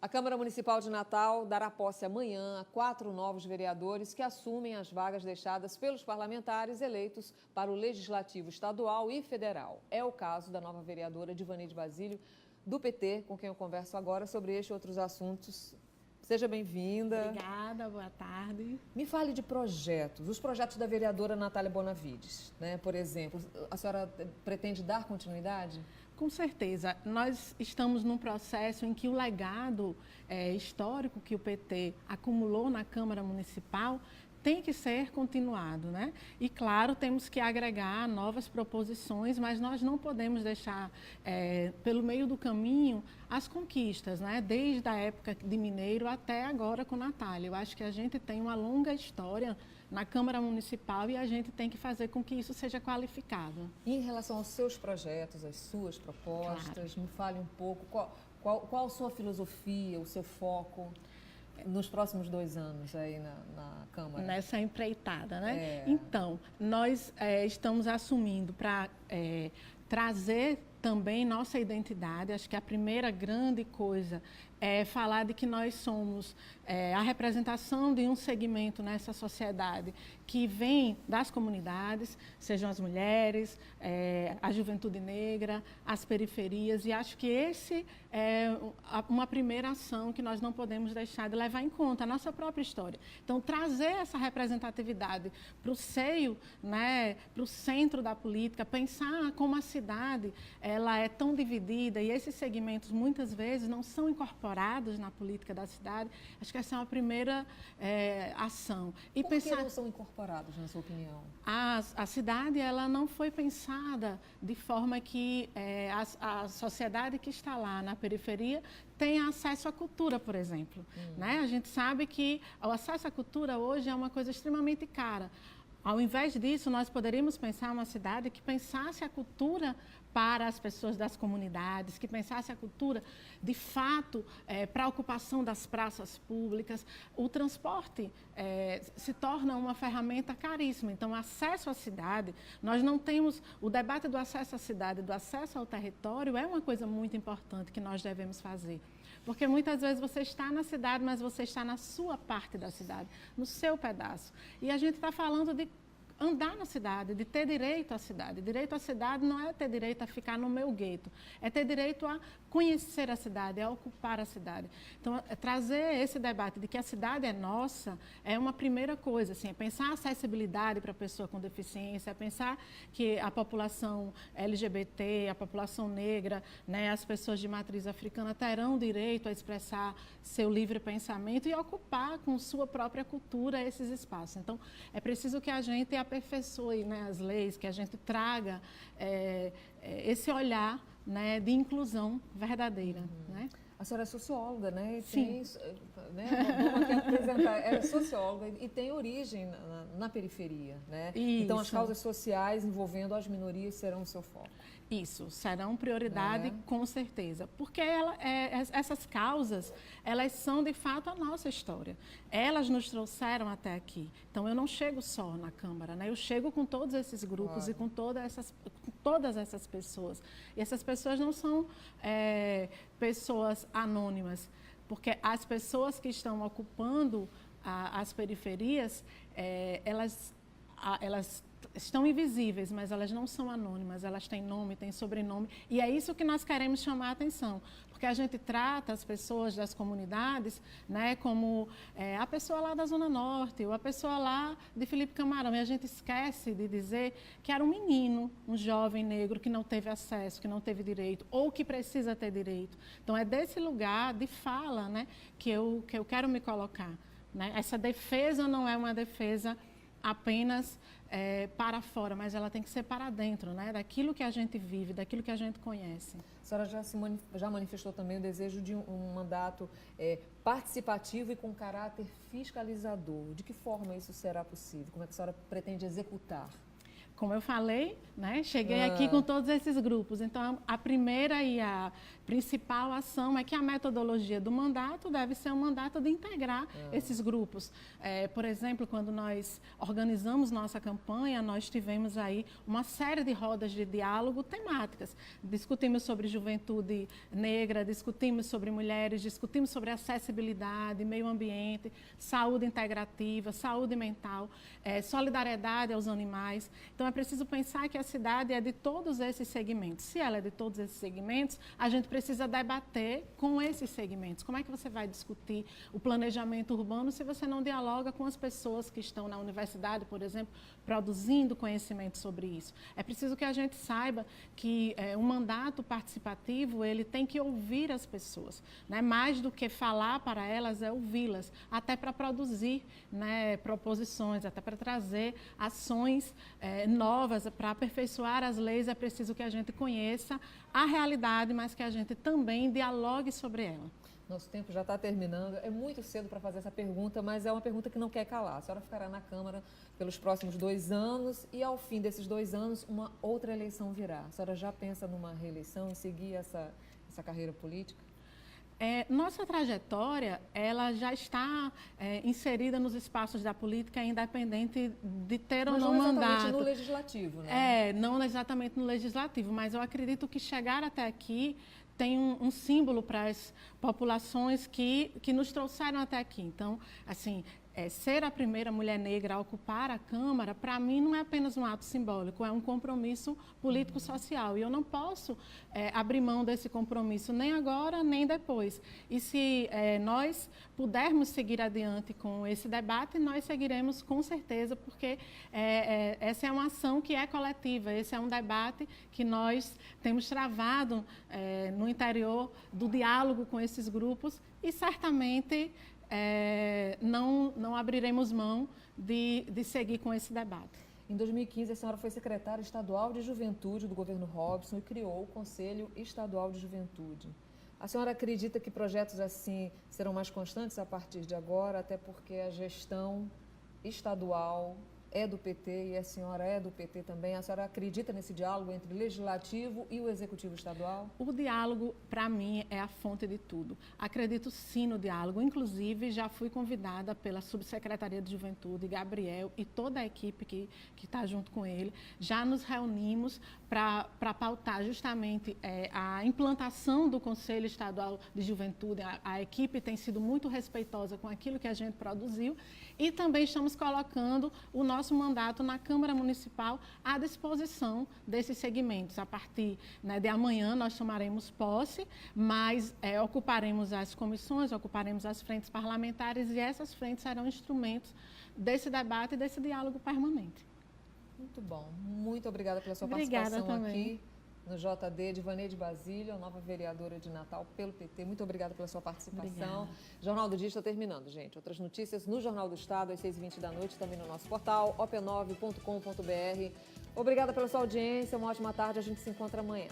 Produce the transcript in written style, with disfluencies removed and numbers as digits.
A Câmara Municipal de Natal dará posse amanhã a 4 novos vereadores que assumem as vagas deixadas pelos parlamentares eleitos para o Legislativo Estadual e Federal. É o caso da nova vereadora Divaneide Basílio, do PT, com quem eu converso agora sobre este e outros assuntos. Seja bem-vinda. Obrigada, boa tarde. Me fale de projetos, os projetos da vereadora Natália Bonavides, né? Por exemplo, a senhora pretende dar continuidade? Com certeza, nós estamos num processo em que o legado histórico que o PT acumulou na Câmara Municipal tem que ser continuado, né? E claro, temos que agregar novas proposições, mas nós não podemos deixar pelo meio do caminho as conquistas, né? Desde a época de Mineiro até agora com Natália. Eu acho que a gente tem uma longa história na Câmara Municipal e a gente tem que fazer com que isso seja qualificado. E em relação aos seus projetos, às suas propostas, claro, me fale um pouco qual a sua filosofia, o seu foco nos próximos 2 anos aí na Câmara? Nessa empreitada, né? Então, nós estamos assumindo para trazer também nossa identidade. Acho que a primeira grande coisa é falar de que nós somos a representação de um segmento nessa sociedade que vem das comunidades, sejam as mulheres, a juventude negra, as periferias, e acho que esse é uma primeira ação que nós não podemos deixar de levar em conta, a nossa própria história. Então, trazer essa representatividade para o seio, né, para o centro da política, pensar como a cidade ela é tão dividida e esses segmentos muitas vezes não são incorporados na política da cidade. Acho que essa é uma primeira ação. E Por que não são incorporados, na sua opinião? A cidade ela não foi pensada de forma que a sociedade que está lá na periferia tenha acesso à cultura, por exemplo. Né? A gente sabe que o acesso à cultura hoje é uma coisa extremamente cara. Ao invés disso, nós poderíamos pensar uma cidade que pensasse a cultura para as pessoas das comunidades, que pensasse a cultura, de fato, para a ocupação das praças públicas. O transporte se torna uma ferramenta caríssima. Então, acesso à cidade, nós não temos... O debate do acesso à cidade, do acesso ao território, é uma coisa muito importante que nós devemos fazer. Porque muitas vezes você está na cidade, mas você está na sua parte da cidade, no seu pedaço. E a gente está falando de andar na cidade, de ter direito à cidade. Direito à cidade não é ter direito a ficar no meu gueto, é ter direito a conhecer a cidade, a ocupar a cidade. Então, trazer esse debate de que a cidade é nossa é uma primeira coisa, assim, é pensar a acessibilidade para a pessoa com deficiência, é pensar que a população LGBT, a população negra, né, as pessoas de matriz africana terão direito a expressar seu livre pensamento e ocupar com sua própria cultura esses espaços. Então, é preciso que a gente aperfeiçoe, né, as leis, que a gente traga esse olhar, né, de inclusão verdadeira. Né? A senhora é socióloga, né? Sim. Vamos aqui apresentar. É socióloga e tem origem na periferia, né? Isso. Então, as causas sociais envolvendo as minorias serão o seu foco. Isso, serão prioridade, com certeza. Porque essas causas, elas são, de fato, a nossa história. Elas nos trouxeram até aqui. Então, eu não chego só na Câmara, né? Eu chego com todos esses grupos e com todas essas pessoas. E essas pessoas não são pessoas anônimas, porque as pessoas que estão ocupando as periferias, elas estão invisíveis, mas elas não são anônimas, elas têm nome, têm sobrenome, e é isso que nós queremos chamar a atenção, porque a gente trata as pessoas das comunidades, né, como a pessoa lá da Zona Norte, ou a pessoa lá de Felipe Camarão, e a gente esquece de dizer que era um menino, um jovem negro que não teve acesso, que não teve direito, ou que precisa ter direito. Então, é desse lugar de fala, né, que eu quero me colocar. Né? Essa defesa não é uma defesa apenas para fora, mas ela tem que ser para dentro, né? Daquilo que a gente vive, daquilo que a gente conhece. A senhora já manifestou também o desejo de um mandato participativo e com caráter fiscalizador. De que forma isso será possível? Como é que a senhora pretende executar? como eu falei, né, cheguei aqui com todos esses grupos. Então, a primeira e a principal ação é que a metodologia do mandato deve ser um mandato de integrar esses grupos. Por exemplo, quando nós organizamos nossa campanha, nós tivemos aí uma série de rodas de diálogo temáticas. Discutimos sobre juventude negra, discutimos sobre mulheres, discutimos sobre acessibilidade, meio ambiente, saúde integrativa, saúde mental, solidariedade aos animais. Então, é preciso pensar que a cidade é de todos esses segmentos. Se ela é de todos esses segmentos, a gente precisa debater com esses segmentos. Como é que você vai discutir o planejamento urbano se você não dialoga com as pessoas que estão na universidade, por exemplo, produzindo conhecimento sobre isso? É preciso que a gente saiba que um mandato participativo, ele tem que ouvir as pessoas, né? Mais do que falar para elas, é ouvi-las, até para produzir, né, proposições, até para trazer ações novas, para aperfeiçoar as leis. É preciso que a gente conheça a realidade, mas que a gente também dialogue sobre ela. Nosso tempo já está terminando. É muito cedo para fazer essa pergunta, mas é uma pergunta que não quer calar. A senhora ficará na Câmara pelos próximos 2 anos e, ao fim desses 2 anos, uma outra eleição virá. A senhora já pensa numa reeleição e seguir essa carreira política? Nossa trajetória, ela já está inserida nos espaços da política, independente de ter ou não mandato. Não exatamente no legislativo, né? Não exatamente no legislativo, mas eu acredito que chegar até aqui tem um símbolo para as populações que nos trouxeram até aqui. Então, assim, ser a primeira mulher negra a ocupar a Câmara, para mim, não é apenas um ato simbólico, é um compromisso político-social. E eu não posso abrir mão desse compromisso, nem agora, nem depois. E se nós pudermos seguir adiante com esse debate, nós seguiremos com certeza, porque essa é uma ação que é coletiva, esse é um debate que nós temos travado no interior do diálogo com esses grupos e certamente não abriremos mão de seguir com esse debate. Em 2015, a senhora foi secretária estadual de Juventude do governo Robson e criou o Conselho Estadual de Juventude. A senhora acredita que projetos assim serão mais constantes a partir de agora, até porque a gestão estadual é do PT e a senhora é do PT também? A senhora acredita nesse diálogo entre o legislativo e o executivo estadual? O diálogo, para mim, é a fonte de tudo. Acredito sim no diálogo. Inclusive, já fui convidada pela Subsecretaria de Juventude, Gabriel e toda a equipe que está junto com ele. Já nos reunimos para pautar justamente a implantação do Conselho Estadual de Juventude. A equipe tem sido muito respeitosa com aquilo que a gente produziu e também estamos colocando o nosso mandato na Câmara Municipal à disposição desses segmentos. A partir de amanhã nós tomaremos posse, mas ocuparemos as comissões, ocuparemos as frentes parlamentares e essas frentes serão instrumentos desse debate e desse diálogo permanente. Muito bom. Muito obrigada pela sua participação também. aqui no JD. Divaneide Basílio, nova vereadora de Natal pelo PT. Muito obrigada pela sua participação. Obrigada. Jornal do Dia está terminando, gente. Outras notícias no Jornal do Estado, às 6h20 da noite, também no nosso portal, op9.com.br. Obrigada pela sua audiência, uma ótima tarde. A gente se encontra amanhã.